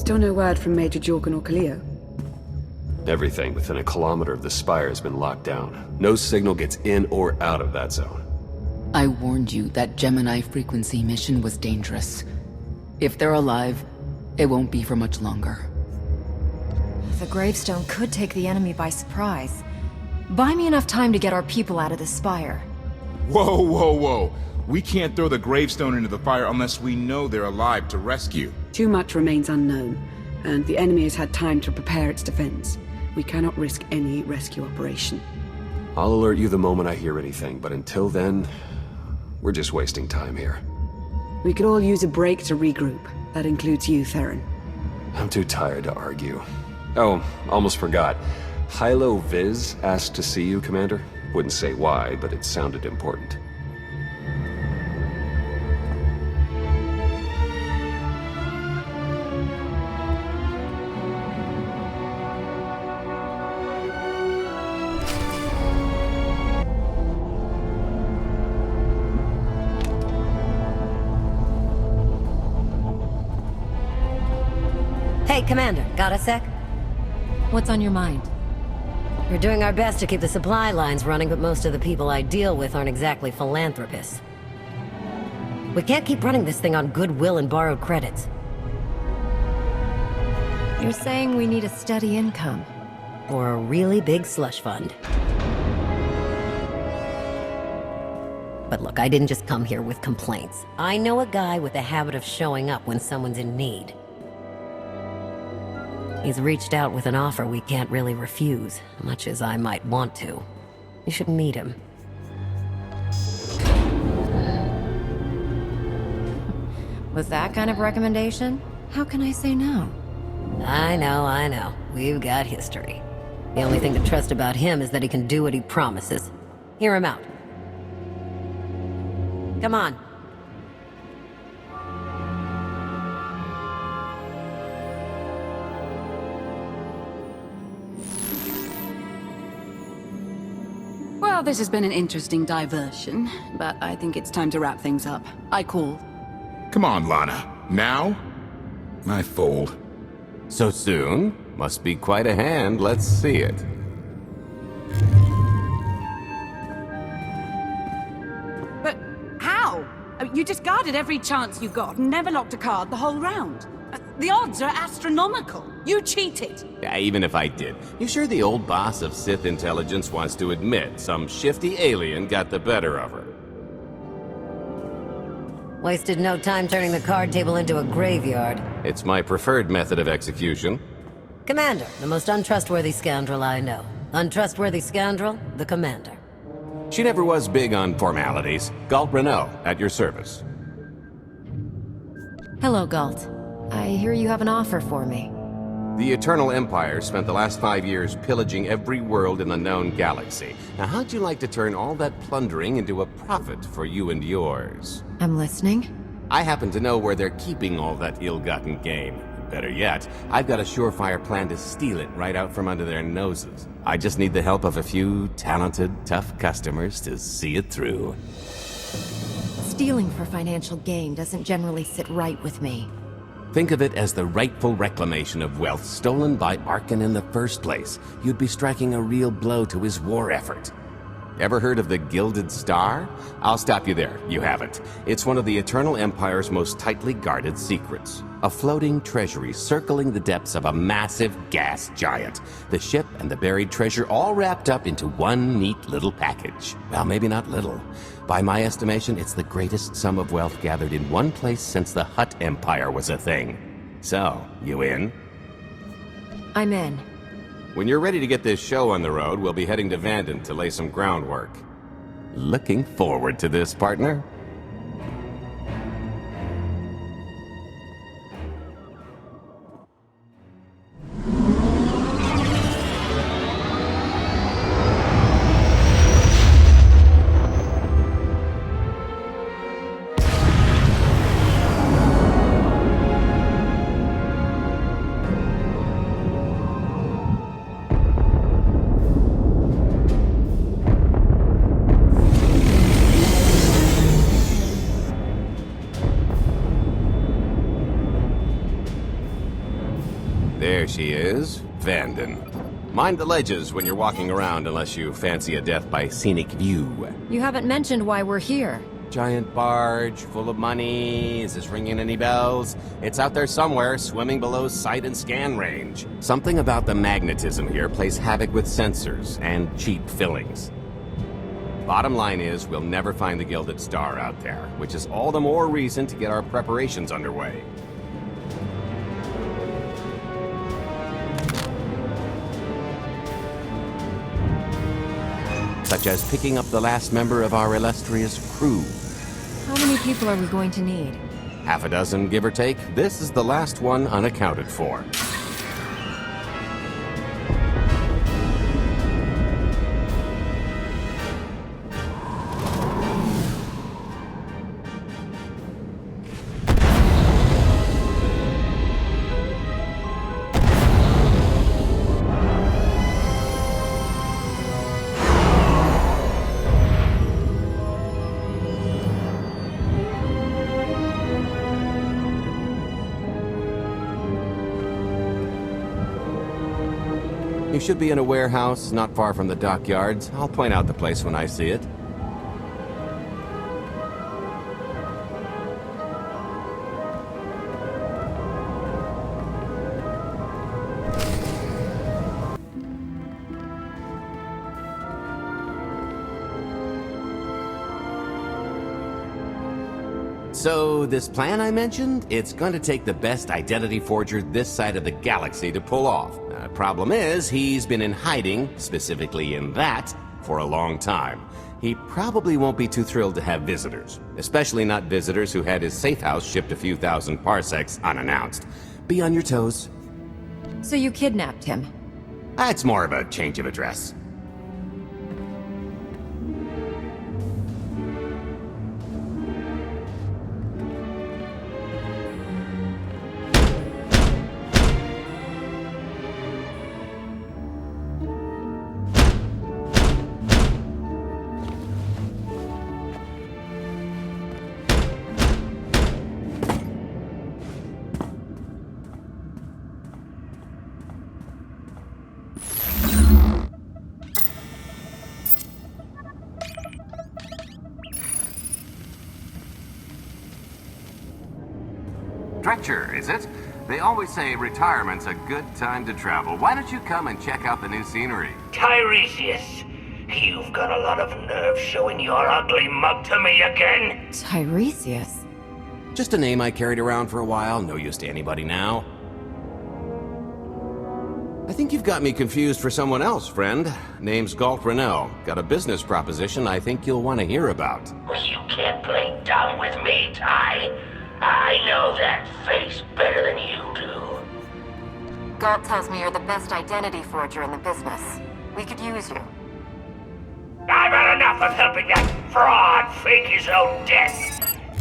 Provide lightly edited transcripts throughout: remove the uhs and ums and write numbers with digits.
Still no word from Major Jorgen or Kaleo? Everything within a kilometer of the spire has been locked down. No signal gets in or out of that zone. I warned you that Gemini frequency mission was dangerous. If they're alive, it won't be for much longer. The gravestone could take the enemy by surprise. Buy me enough time to get our people out of the spire. Whoa, whoa, whoa. We can't throw the gravestone into the fire unless we know they're alive to rescue. Too much remains unknown, and the enemy has had time to prepare its defense. We cannot risk any rescue operation. I'll alert you the moment I hear anything, but until then, we're just wasting time here. We could all use a break to regroup. That includes you, Theron. I'm too tired to argue. Oh, almost forgot. Hylo Viz asked to see you, Commander. Wouldn't say why, but it sounded important. Hey, Commander, got a sec? What's on your mind? We're doing our best to keep the supply lines running, but most of the people I deal with aren't exactly philanthropists. We can't keep running this thing on goodwill and borrowed credits. You're saying we need a steady income. Or a really big slush fund. But look, I didn't just come here with complaints. I know a guy with a habit of showing up when someone's in need. He's reached out with an offer we can't really refuse, much as I might want to. You should meet him. With that kind of recommendation, how can I say no? I know. We've got history. The only thing to trust about him is that he can do what he promises. Hear him out. Come on. Well, this has been an interesting diversion, but I think it's time to wrap things up. I call. Come on, Lana. Now? I fold. So soon? Must be quite a hand. Let's see it. But how? You discarded every chance you got and never locked a card the whole round. The odds are astronomical. You cheated. Yeah, even if I did. You sure the old boss of Sith intelligence wants to admit some shifty alien got the better of her? Wasted no time turning the card table into a graveyard. It's my preferred method of execution. Commander, the most untrustworthy scoundrel I know. Untrustworthy scoundrel, the Commander. She never was big on formalities. Galt Renault, at your service. Hello, Galt. I hear you have an offer for me. The Eternal Empire spent the last 5 years pillaging every world in the known galaxy. Now, how'd you like to turn all that plundering into a profit for you and yours? I'm listening. I happen to know where they're keeping all that ill-gotten gain. Better yet, I've got a surefire plan to steal it right out from under their noses. I just need the help of a few talented, tough customers to see it through. Stealing for financial gain doesn't generally sit right with me. Think of it as the rightful reclamation of wealth stolen by Arkan in the first place. You'd be striking a real blow to his war effort. Ever heard of the Gilded Star? I'll stop you there. You haven't. It's one of the Eternal Empire's most tightly guarded secrets. A floating treasury circling the depths of a massive gas giant. The ship and the buried treasure all wrapped up into one neat little package. Well, maybe not little. By my estimation, it's the greatest sum of wealth gathered in one place since the Hutt Empire was a thing. So, you in? I'm in. When you're ready to get this show on the road, we'll be heading to Vanden to lay some groundwork. Looking forward to this, partner. There she is, Vanden. Mind the ledges when you're walking around unless you fancy a death by scenic view. You haven't mentioned why we're here. Giant barge, full of money. Is this ringing any bells? It's out there somewhere, swimming below sight and scan range. Something about the magnetism here plays havoc with sensors and cheap fillings. Bottom line is, we'll never find the Gilded Star out there, which is all the more reason to get our preparations underway. Such as picking up the last member of our illustrious crew. How many people are we going to need? Half a dozen, give or take. This is the last one unaccounted for. You should be in a warehouse not far from the dockyards. I'll point out the place when I see it. So, this plan I mentioned, it's going to take the best identity forger this side of the galaxy to pull off. Problem is, he's been in hiding, specifically in that, for a long time. He probably won't be too thrilled to have visitors, especially not visitors who had his safe house shipped a few thousand parsecs unannounced. Be on your toes. So you kidnapped him? It's more of a change of address. Dretcher, is it? They always say retirement's a good time to travel. Why don't you come and check out the new scenery? Tiresias, you've got a lot of nerve showing your ugly mug to me again. Tiresias? Just a name I carried around for a while, no use to anybody now. I think you've got me confused for someone else, friend. Name's Galt Renell. Got a business proposition I think you'll want to hear about. Well, you can't play dumb with me, Ty. I know that face better than you do. Galt tells me you're the best identity forger in the business. We could use you. I've had enough of helping that fraud fake his own death.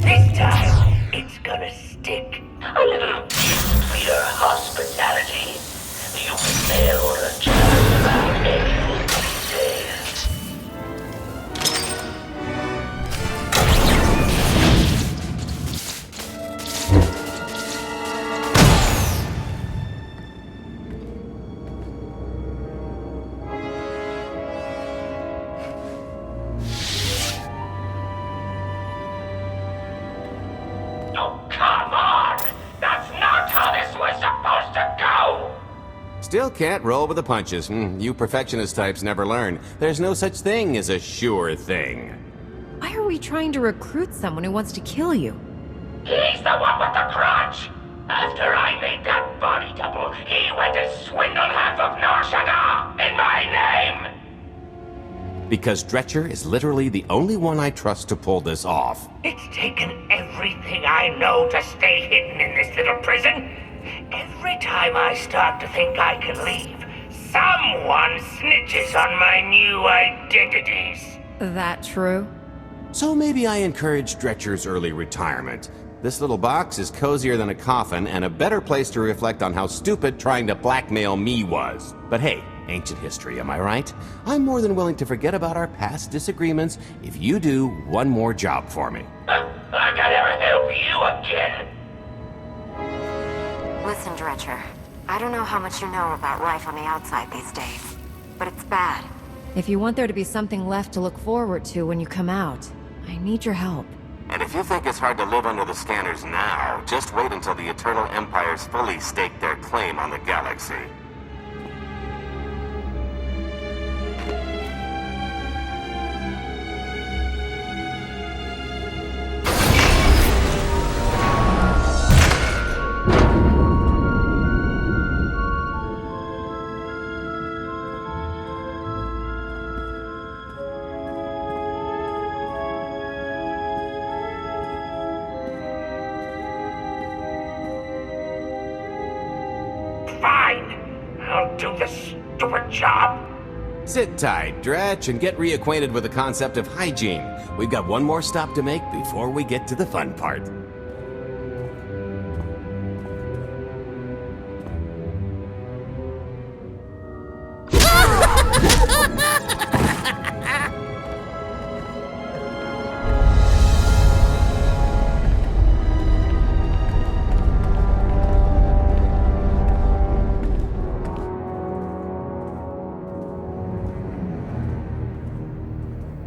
This time, it's gonna stick. A little gift for your hospitality. You can mail order just about anything these days. Oh, come on! That's not how this was supposed to go! Still can't roll with the punches. You perfectionist types never learn. There's no such thing as a sure thing. Why are we trying to recruit someone who wants to kill you? He's the one with the crutch! After I made that body double, he went to swindle half of Nar Shaddaa in my name! Because Dretcher is literally the only one I trust to pull this off. It's taken everything I know to stay hidden in this little prison. Every time I start to think I can leave, someone snitches on my new identities. That true? So maybe I encourage Dretcher's early retirement. This little box is cozier than a coffin and a better place to reflect on how stupid trying to blackmail me was. But hey, ancient history, am I right? I'm more than willing to forget about our past disagreements if you do one more job for me. I gotta help you again. Listen, Dretcher. I don't know how much you know about life on the outside these days, but it's bad. If you want there to be something left to look forward to when you come out, I need your help. And if you think it's hard to live under the scanners now, just wait until the Eternal Empires fully stake their claim on the galaxy. Fine. I'll do the stupid job. Sit tight, Dretch, and get reacquainted with the concept of hygiene. We've got one more stop to make before we get to the fun part.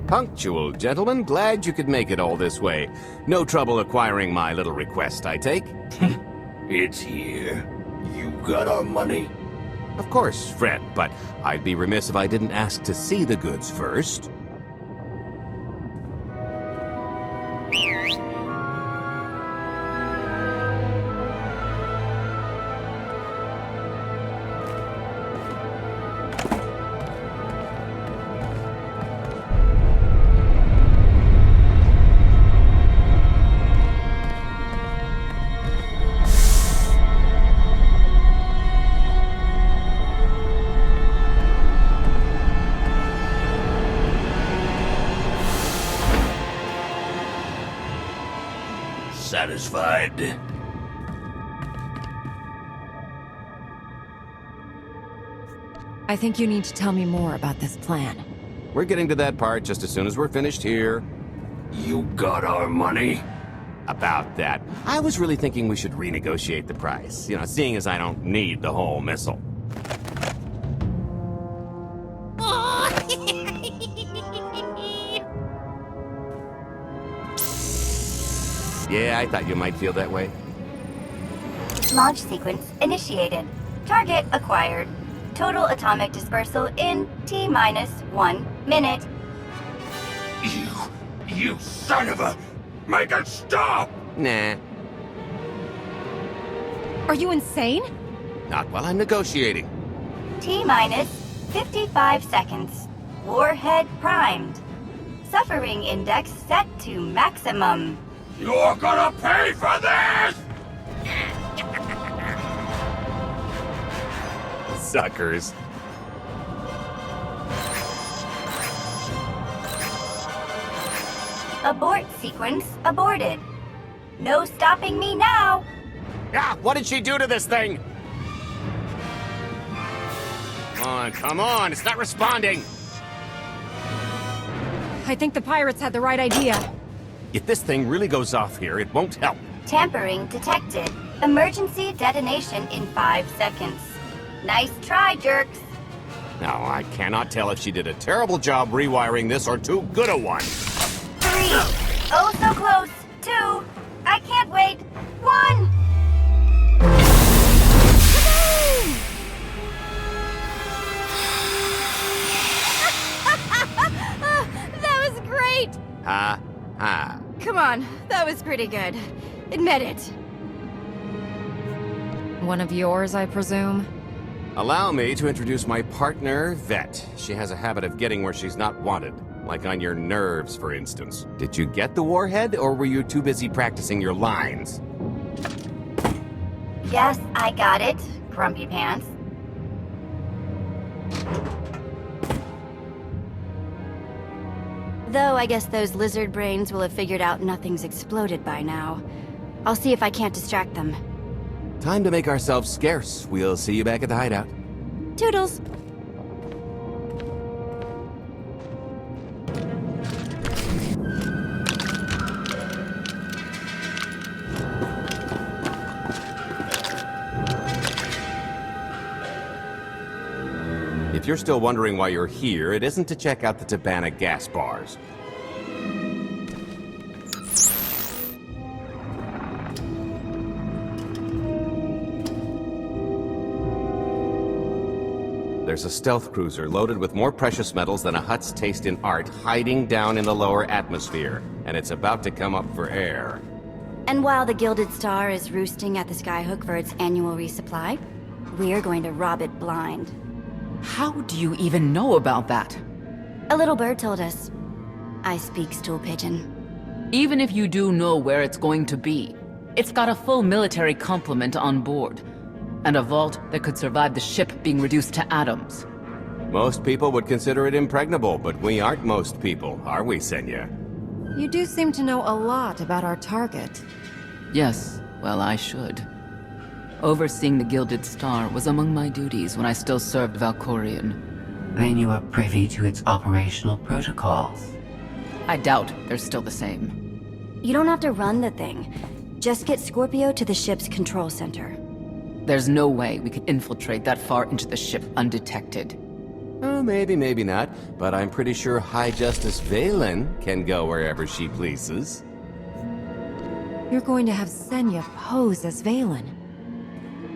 Punctual, gentlemen. Glad you could make it all this way. No trouble acquiring my little request, I take? It's here. You got our money? Of course, Fred, but I'd be remiss if I didn't ask to see the goods first. Satisfied? I think you need to tell me more about this plan. We're getting to that part just as soon as we're finished here. You got our money? About that. I was really thinking we should renegotiate the price. You know, seeing as I don't need the whole missile. Yeah, I thought you might feel that way. Launch sequence initiated. Target acquired. Total atomic dispersal in T-minus 1 minute. You son of a... Make it stop! Nah. Are you insane? Not while I'm negotiating. T-minus 55 seconds. Warhead primed. Suffering index set to maximum. You're gonna pay for this! Suckers. Abort sequence aborted. No stopping me now. Ah, what did she do to this thing? Come on, it's not responding. I think the pirates had the right idea. If this thing really goes off here, it won't help. Tampering detected. Emergency detonation in 5 seconds. Nice try, jerks. Now, I cannot tell if she did a terrible job rewiring this or too good a one. 3. Oh, so close. 2. I can't wait. 1. That was great! Ha, ha. Come on, that was pretty good. Admit it. One of yours, I presume? Allow me to introduce my partner, Vet. She has a habit of getting where she's not wanted. Like on your nerves, for instance. Did you get the warhead, or were you too busy practicing your lines? Yes, I got it, Grumpy Pants. Though I guess those lizard brains will have figured out nothing's exploded by now. I'll see if I can't distract them. Time to make ourselves scarce. We'll see you back at the hideout. Toodles! If you're still wondering why you're here, it isn't to check out the Tabana gas bars. There's a stealth cruiser loaded with more precious metals than a Hutt's taste in art hiding down in the lower atmosphere, and it's about to come up for air. And while the Gilded Star is roosting at the Skyhook for its annual resupply, we're going to rob it blind. How do you even know about that? A little bird told us. I speak stool pigeon. Even if you do know where it's going to be, it's got a full military complement on board. And a vault that could survive the ship being reduced to atoms. Most people would consider it impregnable, but we aren't most people, are we, Senya? You do seem to know a lot about our target. Yes, well, I should. Overseeing the Gilded Star was among my duties when I still served Valkorion. Then you are privy to its operational protocols. I doubt they're still the same. You don't have to run the thing. Just get Scorpio to the ship's control center. There's no way we could infiltrate that far into the ship undetected. Oh, maybe, maybe not. But I'm pretty sure High Justice Valen can go wherever she pleases. You're going to have Senya pose as Valen.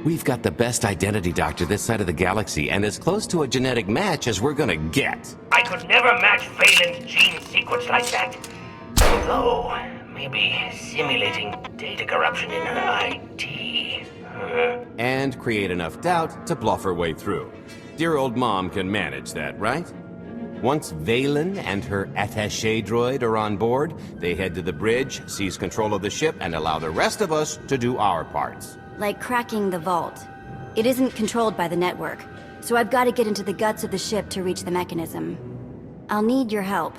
We've got the best identity doctor this side of the galaxy, and as close to a genetic match as we're gonna get. I could never match Valen's gene sequence like that. Although, maybe simulating data corruption in her IT. And create enough doubt to bluff her way through. Dear old mom can manage that, right? Once Valen and her attaché droid are on board, they head to the bridge, seize control of the ship, and allow the rest of us to do our parts. Like cracking the vault. It isn't controlled by the network, so I've got to get into the guts of the ship to reach the mechanism. I'll need your help.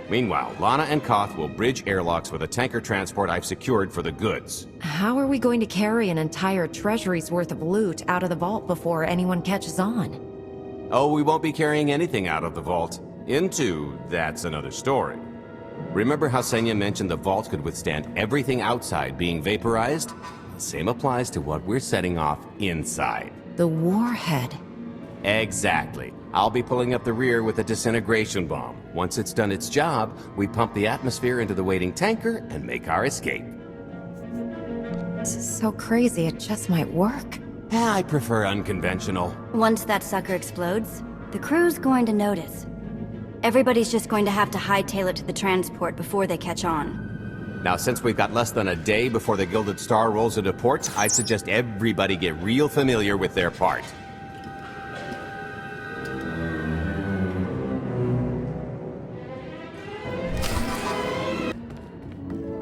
Meanwhile, Lana and Koth will bridge airlocks with a tanker transport I've secured for the goods. How are we going to carry an entire treasury's worth of loot out of the vault before anyone catches on? Oh, we won't be carrying anything out of the vault. Into, that's another story. Remember how Senya mentioned the vault could withstand everything outside being vaporized? The same applies to what we're setting off inside. The warhead. Exactly. I'll be pulling up the rear with a disintegration bomb. Once it's done its job, we pump the atmosphere into the waiting tanker and make our escape. This is so crazy, it just might work. I prefer unconventional. Once that sucker explodes, the crew's going to notice. Everybody's just going to have to hightail it to the transport before they catch on. Now, since we've got less than a day before the Gilded Star rolls into port, I suggest everybody get real familiar with their part.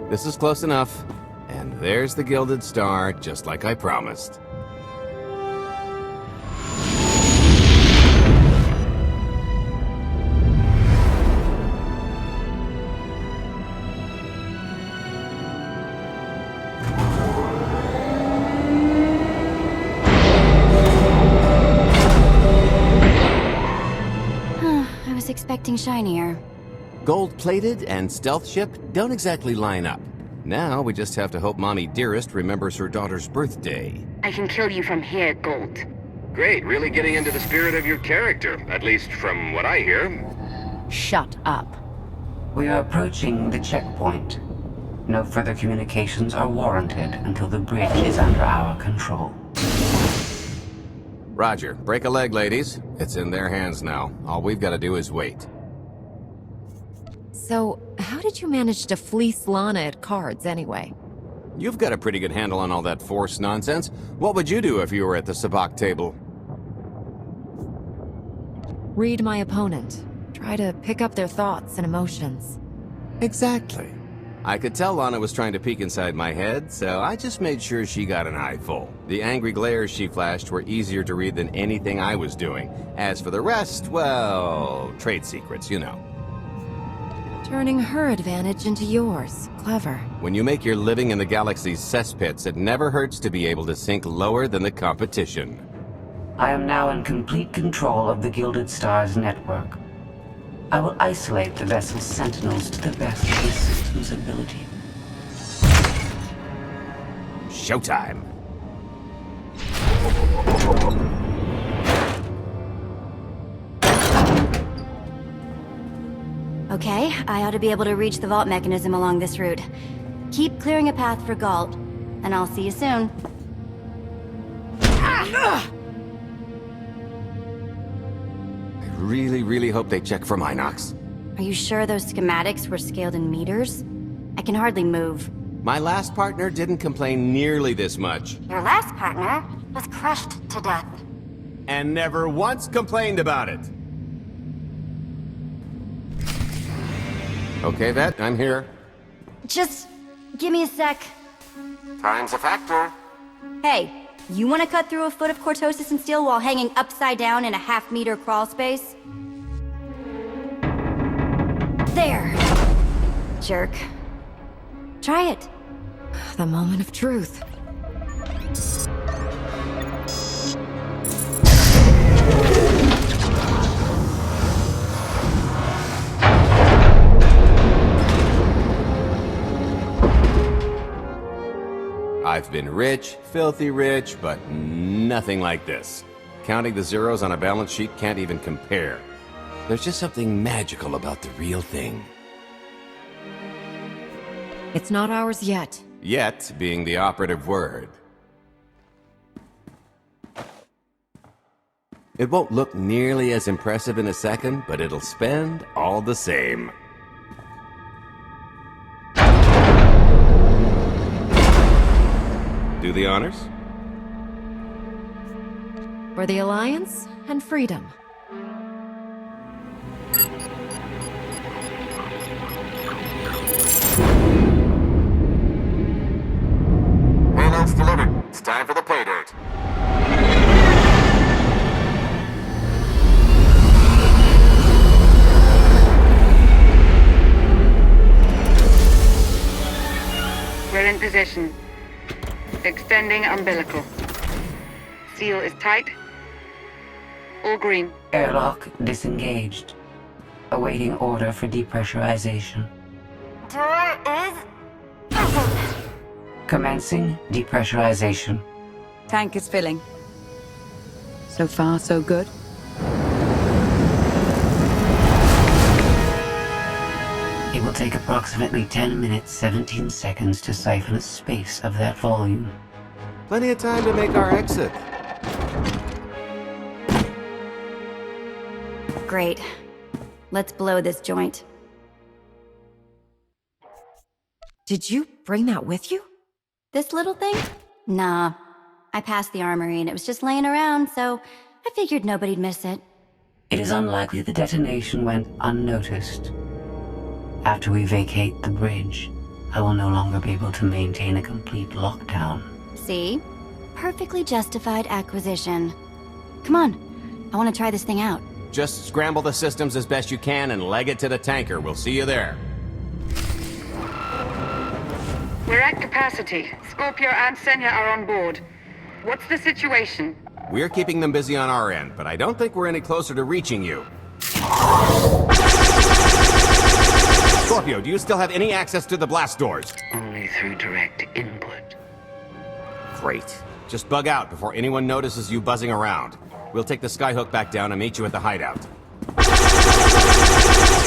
This is close enough. And there's the Gilded Star, just like I promised. I was expecting shinier. Gold-plated and stealth ship don't exactly line up. Now we just have to hope Mommy Dearest remembers her daughter's birthday. I can kill you from here, Gold. Great, really getting into the spirit of your character, at least from what I hear. Shut up. We are approaching the checkpoint. No further communications are warranted until the bridge is under our control. Roger. Break a leg, ladies. It's in their hands now. All we've got to do is wait. So, how did you manage to fleece Lana at cards anyway? You've got a pretty good handle on all that Force nonsense. What would you do if you were at the sabacc table? Read my opponent. Try to pick up their thoughts and emotions. Exactly. I could tell Lana was trying to peek inside my head, so I just made sure she got an eyeful. The angry glares she flashed were easier to read than anything I was doing. As for the rest, well, trade secrets, you know. Turning her advantage into yours. Clever. When you make your living in the galaxy's cesspits, it never hurts to be able to sink lower than the competition. I am now in complete control of the Gilded Star's network. I will isolate the vessel's sentinels to the best of the system's ability. Showtime! Okay, I ought to be able to reach the vault mechanism along this route. Keep clearing a path for Galt, and I'll see you soon. I really hope they check for Minox. Are you sure those schematics were scaled in meters? I can hardly move. My last partner didn't complain nearly this much. Your last partner was crushed to death. And never once complained about it. Okay, Vet, I'm here. Just give me a sec. Time's a factor. Hey, you want to cut through a foot of cortosis and steel while hanging upside down in a half-meter crawl space? There! Jerk. Try it. The moment of truth. I've been rich, filthy rich, but nothing like this. Counting the zeros on a balance sheet can't even compare. There's just something magical about the real thing. It's not ours yet. Yet being the operative word. It won't look nearly as impressive in a second, but it'll spend all the same. Do the honors? For the Alliance and freedom. Payload's delivered. It's time for the pay dirt. We're in position. Extending umbilical. Seal is tight. All green. Airlock disengaged. Awaiting order for depressurization. Door is... Commencing depressurization. Tank is filling. So far, so good. It will take approximately 10 minutes, 17 seconds to siphon a space of that volume. Plenty of time to make our exit. Great. Let's blow this joint. Did you bring that with you? This little thing? Nah. I passed the armory and it was just laying around, so I figured nobody'd miss it. It is unlikely the detonation went unnoticed. After we vacate the bridge, I will no longer be able to maintain a complete lockdown. See? Perfectly justified acquisition. Come on. I want to try this thing out. Just scramble the systems as best you can and leg it to the tanker. We'll see you there. We're at capacity. Scorpio and Senya are on board. What's the situation? We're keeping them busy on our end, but I don't think we're any closer to reaching you. Scorpio, do you still have any access to the blast doors? Only through direct input. Great. Just bug out before anyone notices you buzzing around. We'll take the skyhook back down and meet you at the hideout.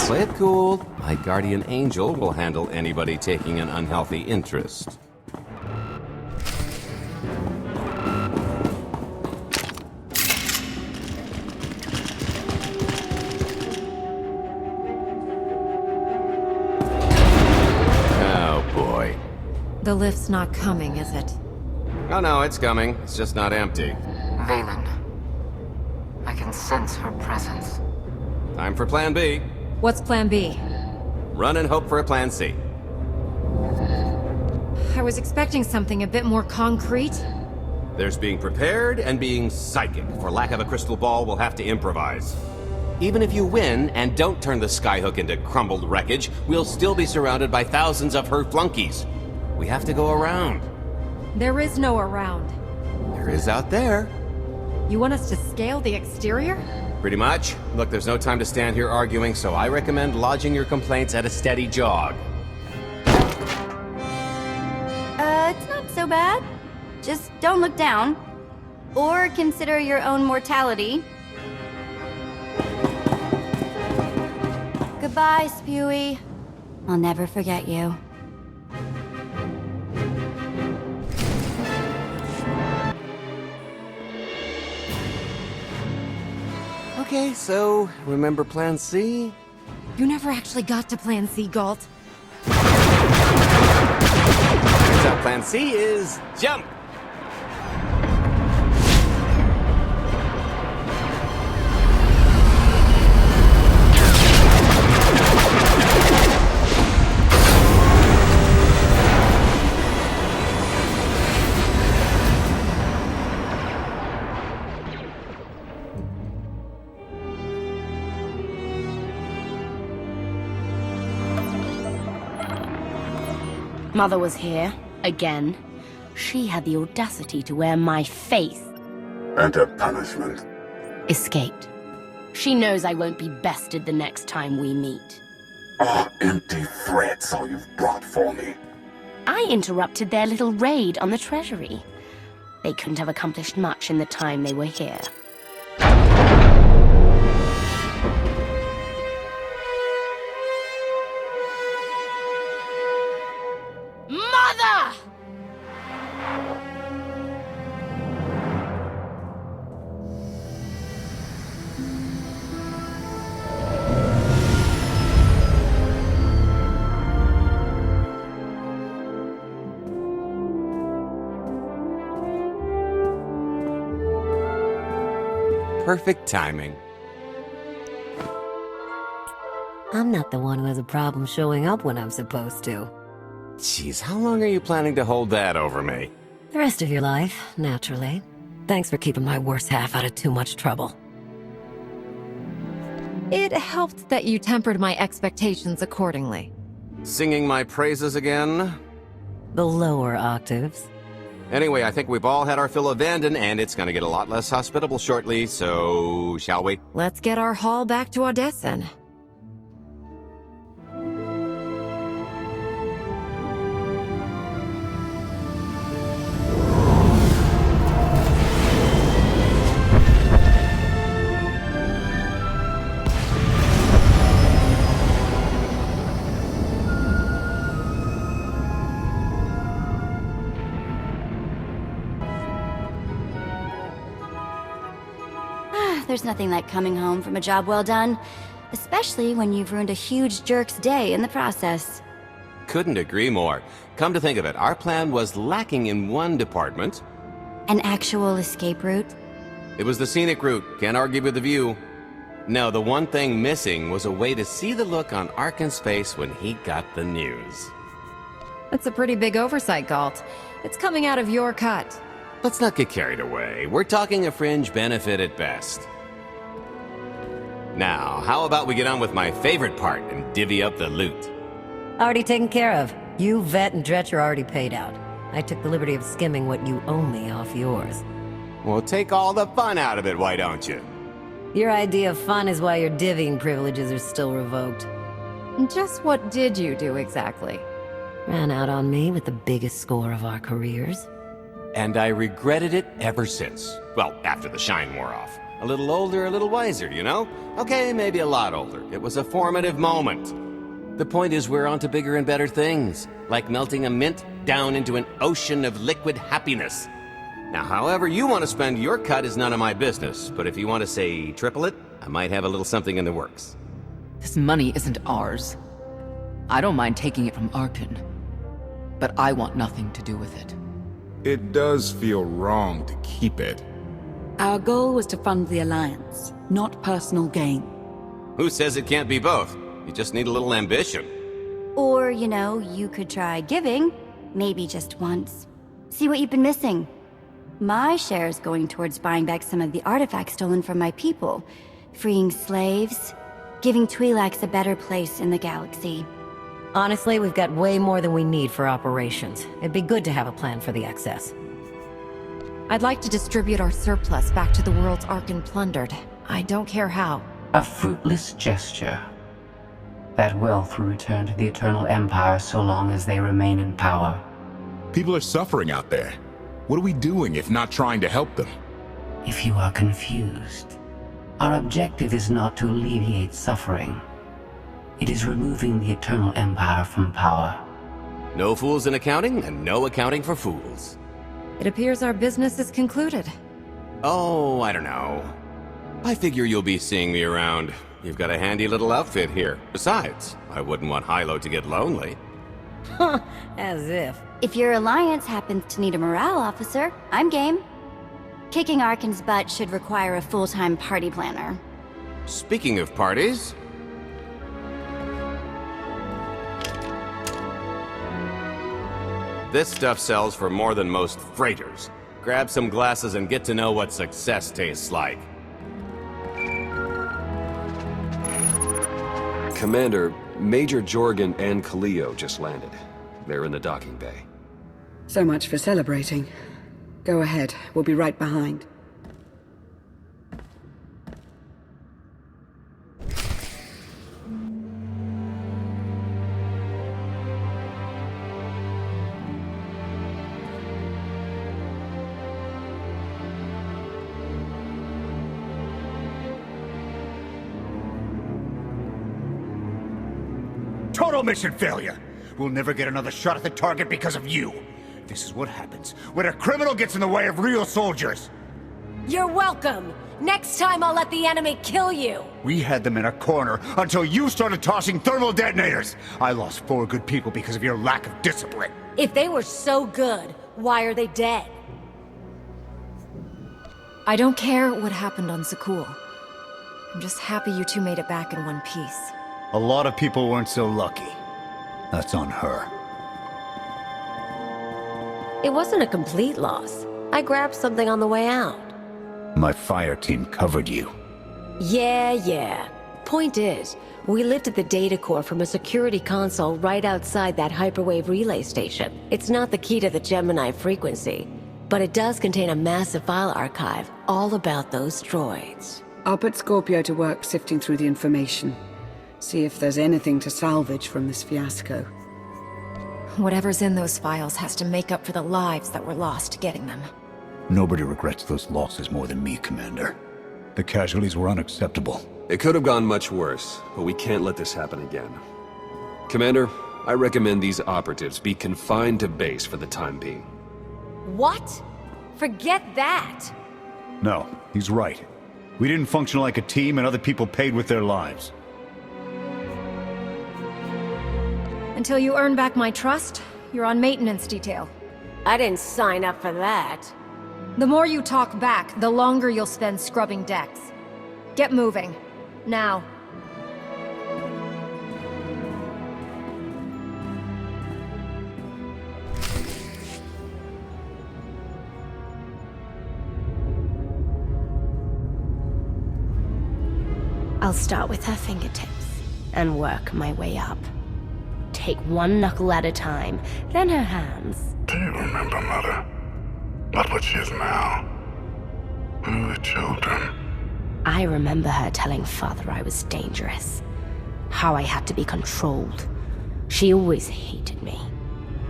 Play it cool. My guardian angel will handle anybody taking an unhealthy interest. Oh boy. The lift's not coming, is it? Oh no, it's coming. It's just not empty. Valen. I can sense her presence. Time for plan B. What's plan B? Run and hope for a plan C. I was expecting something a bit more concrete. There's being prepared and being psychic. For lack of a crystal ball, we'll have to improvise. Even if you win and don't turn the skyhook into crumbled wreckage, we'll still be surrounded by thousands of her flunkies. We have to go around. There is no around. There is out there. You want us to scale the exterior? Pretty much. Look, there's no time to stand here arguing, so I recommend lodging your complaints at a steady jog. It's not so bad. Just don't look down. Or consider your own mortality. Goodbye, Spewy. I'll never forget you. Okay, so remember Plan C? You never actually got to Plan C, Galt. Turns out Plan C is jump! Mother was here, again. She had the audacity to wear my face. And her punishment? Escaped. She knows I won't be bested the next time we meet. Oh, empty threats all you've brought for me. I interrupted their little raid on the treasury. They couldn't have accomplished much in the time they were here. Mother! Perfect timing. I'm not the one who has a problem showing up when I'm supposed to. Jeez, how long are you planning to hold that over me? The rest of your life, naturally. Thanks for keeping my worst half out of too much trouble. It helped that you tempered my expectations accordingly. Singing my praises again? The lower octaves. Anyway, I think we've all had our fill of Vanden, and it's gonna get a lot less hospitable shortly, so shall we? Let's get our haul back to Odessen. There's nothing like coming home from a job well done, especially when you've ruined a huge jerk's day in the process. Couldn't agree more. Come to think of it, our plan was lacking in one department. An actual escape route? It was the scenic route, can't argue with the view. No, the one thing missing was a way to see the look on Arkin's face when he got the news. That's a pretty big oversight, Galt. It's coming out of your cut. Let's not get carried away. We're talking a fringe benefit at best. Now, how about we get on with my favorite part and divvy up the loot? Already taken care of. You, Vet, and Dretch are already paid out. I took the liberty of skimming what you owe me off yours. Well, take all the fun out of it, why don't you? Your idea of fun is why your divvying privileges are still revoked. Just what did you do exactly? Ran out on me with the biggest score of our careers. And I regretted it ever since. Well, after the shine wore off. A little older, a little wiser, you know? Okay, maybe a lot older. It was a formative moment. The point is we're on to bigger and better things, like melting a mint down into an ocean of liquid happiness. Now, however you want to spend your cut is none of my business, but if you want to say triple it, I might have a little something in the works. This money isn't ours. I don't mind taking it from Arkin, but I want nothing to do with it. It does feel wrong to keep it. Our goal was to fund the Alliance, not personal gain. Who says it can't be both? You just need a little ambition. Or, you know, you could try giving, maybe just once. See what you've been missing. My share is going towards buying back some of the artifacts stolen from my people, freeing slaves, giving Twi'leks a better place in the galaxy. Honestly, we've got way more than we need for operations. It'd be good to have a plan for the excess. I'd like to distribute our surplus back to the worlds Arkin plundered. I don't care how. A fruitless gesture. That wealth will return to the Eternal Empire so long as they remain in power. People are suffering out there. What are we doing if not trying to help them? If you are confused, our objective is not to alleviate suffering, It is removing the Eternal Empire from power. No fools in accounting, and no accounting for fools. It appears our business is concluded. Oh, I don't know. I figure you'll be seeing me around. You've got a handy little outfit here. Besides, I wouldn't want Hilo to get lonely. Huh, as if. If your alliance happens to need a morale officer, I'm game. Kicking Arkan's butt should require a full-time party planner. Speaking of parties... This stuff sells for more than most freighters. Grab some glasses and get to know what success tastes like. Commander, Major Jorgen and Kaleo just landed. They're in the docking bay. So much for celebrating. Go ahead, we'll be right behind. Total mission failure! We'll never get another shot at the target because of you. This is what happens when a criminal gets in the way of real soldiers. You're welcome. Next time I'll let the enemy kill you. We had them in a corner until you started tossing thermal detonators. I lost 4 good people because of your lack of discipline. If they were so good, why are they dead? I don't care what happened on Zakul. I'm just happy you two made it back in one piece. A lot of people weren't so lucky. That's on her. It wasn't a complete loss. I grabbed something on the way out. My fire team covered you. Yeah. Point is, we lifted the data core from a security console right outside that hyperwave relay station. It's not the key to the Gemini frequency, but it does contain a massive file archive all about those droids. I'll put Scorpio to work sifting through the information. See if there's anything to salvage from this fiasco. Whatever's in those files has to make up for the lives that were lost getting them. Nobody regrets those losses more than me, Commander. The casualties were unacceptable. It could have gone much worse, but we can't let this happen again. Commander, I recommend these operatives be confined to base for the time being. What? Forget that! No, he's right. We didn't function like a team and other people paid with their lives. Until you earn back my trust, you're on maintenance detail. I didn't sign up for that. The more you talk back, the longer you'll spend scrubbing decks. Get moving. Now. I'll start with her fingertips and work my way up. Take one knuckle at a time, then her hands. Do you remember, Mother? Not what she is now. We were children. I remember her telling Father I was dangerous. How I had to be controlled. She always hated me.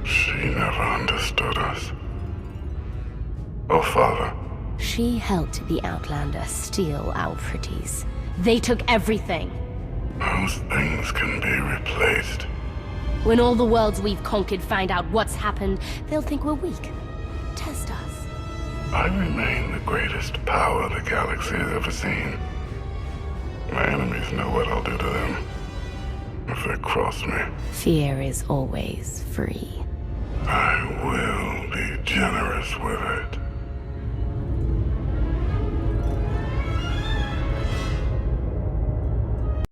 She never understood us. Oh, Father. She helped the Outlander steal our pretties. They took everything. Those things can be replaced. When all the worlds we've conquered find out what's happened, they'll think we're weak. Test us. I remain the greatest power the galaxy has ever seen. My enemies know what I'll do to them if they cross me. Fear is always free. I will be generous with it.